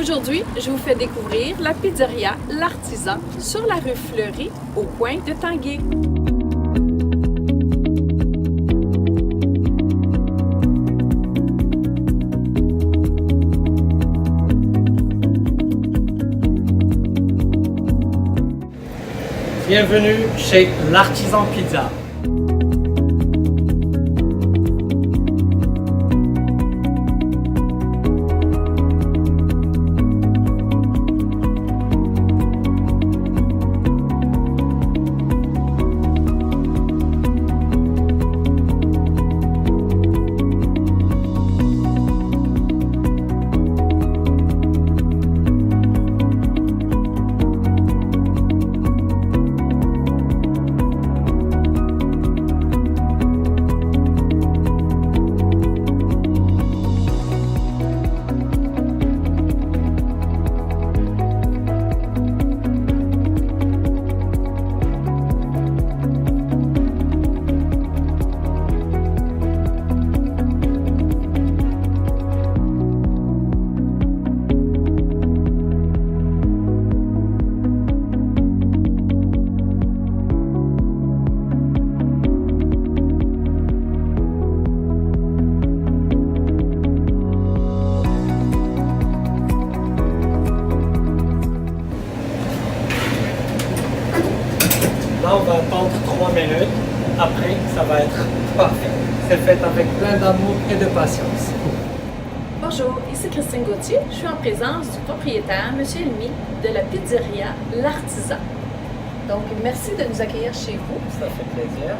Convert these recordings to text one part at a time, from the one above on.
Aujourd'hui, je vous fais découvrir la pizzeria L'Artisan sur la rue Fleury, au coin de Tanguay. Bienvenue chez L'Artisan Pizza. Là, on va attendre 3 minutes. Après, ça va être parfait. C'est fait avec plein d'amour et de patience. Bonjour, ici Christine Gauthier. Je suis en présence du propriétaire, M. Elmy, de la pizzeria L'Artisan. Donc, merci de nous accueillir chez vous. Ça fait plaisir.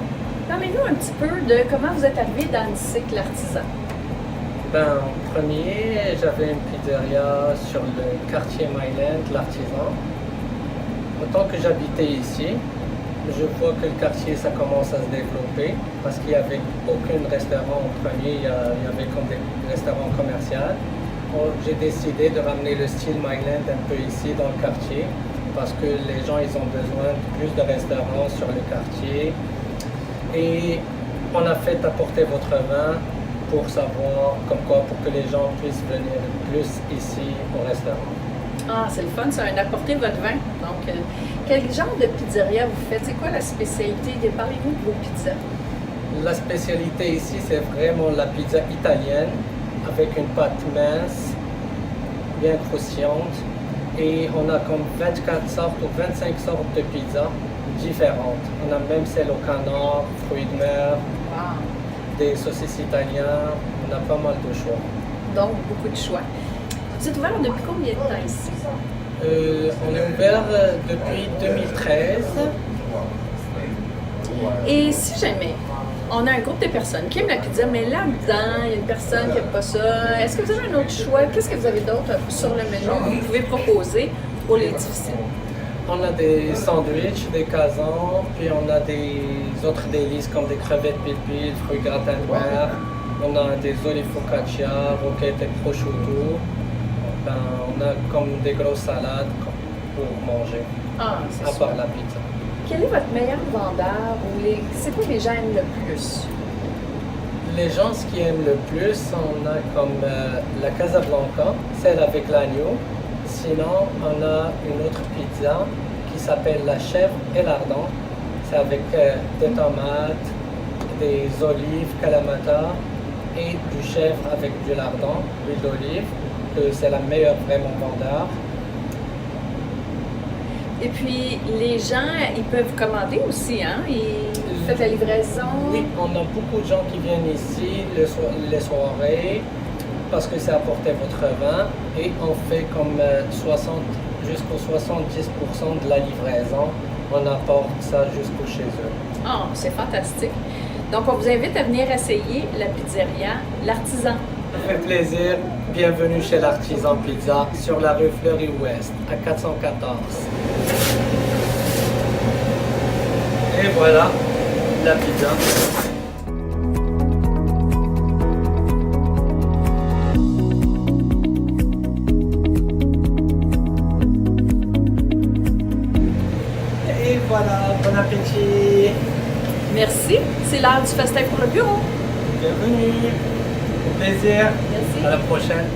Parlez-nous un petit peu de comment vous êtes arrivé dans le cycle L'Artisan. En premier, j'avais une pizzeria sur le quartier Myland, L'Artisan. Autant que j'habitais ici, je vois que le quartier, ça commence à se développer parce qu'il n'y avait aucun restaurant en premier, il y avait comme des restaurants commerciaux. J'ai décidé de ramener le style Myland un peu ici dans le quartier parce que les gens, ils ont besoin de plus de restaurants sur le quartier. Et on a fait apporter votre vin pour savoir, comme quoi, pour que les gens puissent venir plus ici au restaurant. Ah, c'est le fun, ça, d'apporter votre vin. Donc, quel genre de pizzeria vous faites? C'est quoi la spécialité? Parlez-nous de vos pizzas. La spécialité ici, c'est vraiment la pizza italienne avec une pâte mince, bien croustillante. Et on a comme 24 sortes ou 25 sortes de pizzas différentes. On a même celle au canard, fruits de mer, des saucisses italiennes. On a pas mal de choix. Donc, beaucoup de choix. Vous êtes ouvert depuis combien de temps ici? On est ouvert depuis 2013. Et si jamais on a un groupe de personnes qui aiment la pizza, mais là-dedans, il y a une personne qui n'aime pas ça, est-ce que vous avez un autre choix? Qu'est-ce que vous avez d'autre sur le menu que vous pouvez proposer pour les difficiles? On a des sandwichs, des casans, puis on a des autres délices comme des crevettes pilpil, fruits gratin de mer. On a des olives focaccia, roquettes et prosciutto. On a comme des grosses salades pour manger, à part la pizza. Quel est votre meilleur vendeur ou c'est quoi que les gens aiment le plus? Les gens, ce qu'ils aiment le plus, on a comme la Casablanca, celle avec l'agneau. Sinon, on a une autre pizza qui s'appelle la chèvre et lardon. C'est avec des tomates, des olives, kalamata et du chèvre avec du lardon, l'huile d'olive. C'est la meilleure vraiment vendeur. Et puis, les gens, ils peuvent commander aussi, hein? Vous faites la livraison? Oui, on a beaucoup de gens qui viennent ici les soirées parce que c'est apporter votre vin et on fait comme 60 jusqu'au 70% de la livraison. On apporte ça jusqu'au chez eux. Oh, c'est fantastique. Donc, on vous invite à venir essayer la pizzeria L'Artisan. Ça fait plaisir. Bienvenue chez L'Artisan Pizza sur la rue Fleury-Ouest à 414. Et voilà la pizza. Et voilà, bon appétit. Merci. C'est l'heure du festin pour le bureau. Bienvenue. Au plaisir. Merci. À la prochaine.